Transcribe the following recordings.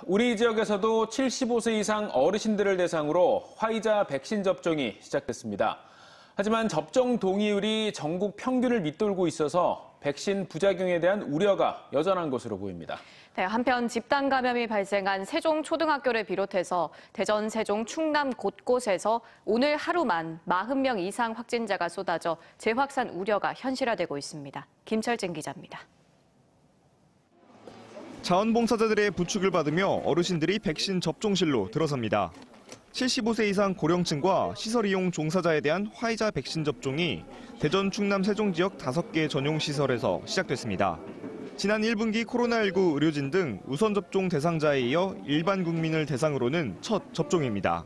우리 지역에서도 75세 이상 어르신들을 대상으로 화이자 백신 접종이 시작됐습니다. 하지만 접종 동의율이 전국 평균을 밑돌고 있어서 백신 부작용에 대한 우려가 여전한 것으로 보입니다. 네, 한편 집단 감염이 발생한 세종 초등학교를 비롯해서 대전, 세종, 충남 곳곳에서 오늘 하루만 40명 이상 확진자가 쏟아져 재확산 우려가 현실화되고 있습니다. 김철진 기자입니다. 자원봉사자들의 부축을 받으며 어르신들이 백신 접종실로 들어섭니다. 75세 이상 고령층과 시설 이용 종사자에 대한 화이자 백신 접종이 대전, 충남, 세종 지역 5개 전용 시설에서 시작됐습니다. 지난 1분기 코로나19 의료진 등 우선 접종 대상자에 이어 일반 국민을 대상으로는 첫 접종입니다.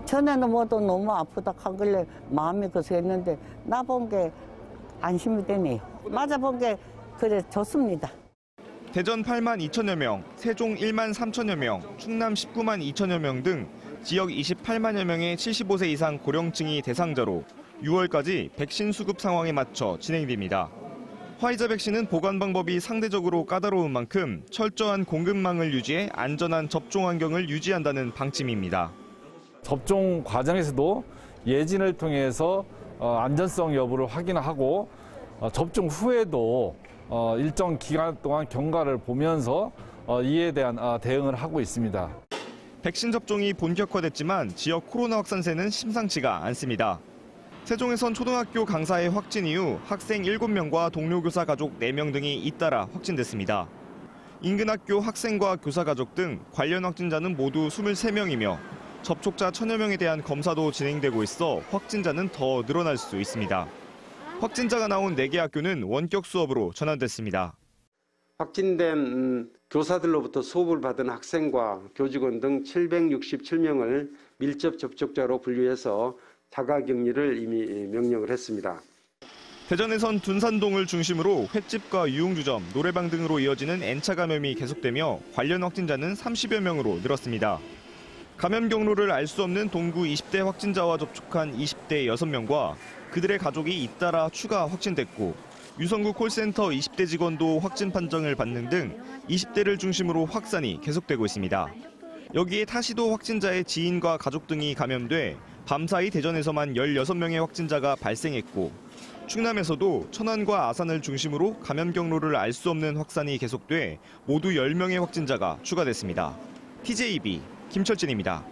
전에는 뭐도 너무 아프다 하길래 마음이 거슬렸는데 나본 게 안심이 되네요. 맞아본 게 그래 좋습니다. 대전 8만 2천여 명, 세종 1만 3천여 명, 충남 19만 2천여 명 등 지역 28만여 명의 75세 이상 고령층이 대상자로 6월까지 백신 수급 상황에 맞춰 진행됩니다. 화이자 백신은 보관 방법이 상대적으로 까다로운 만큼 철저한 공급망을 유지해 안전한 접종 환경을 유지한다는 방침입니다. 접종 과정에서도 예진을 통해서 안전성 여부를 확인하고 접종 후에도 일정 기간 동안 경과를 보면서 이에 대한 대응을 하고 있습니다. 백신 접종이 본격화됐지만 지역 코로나 확산세는 심상치가 않습니다. 세종에선 초등학교 강사의 확진 이후 학생 7명과 동료 교사 가족 4명 등이 잇따라 확진됐습니다. 인근 학교 학생과 교사 가족 등 관련 확진자는 모두 23명이며 접촉자 1000여 명에 대한 검사도 진행되고 있어 확진자는 더 늘어날 수 있습니다. 확진자가 나온 4개 학교는 원격 수업으로 전환됐습니다. 확진된 교사들로부터 수업을 받은 학생과 교직원 등 767명을 밀접 접촉자로 분류해서 자가격리를 이미 명령을 했습니다. 대전에선 둔산동을 중심으로 횟집과 유흥주점, 노래방 등으로 이어지는 N차 감염이 계속되며 관련 확진자는 30여 명으로 늘었습니다. 감염 경로를 알 수 없는 동구 20대 확진자와 접촉한 20대 6명과 그들의 가족이 잇따라 추가 확진됐고 유성구 콜센터 20대 직원도 확진 판정을 받는 등 20대를 중심으로 확산이 계속되고 있습니다. 여기에 타시도 확진자의 지인과 가족 등이 감염돼 밤사이 대전에서만 16명의 확진자가 발생했고 충남에서도 천안과 아산을 중심으로 감염 경로를 알 수 없는 확산이 계속돼 모두 10명의 확진자가 추가됐습니다. TJB 김철진입니다.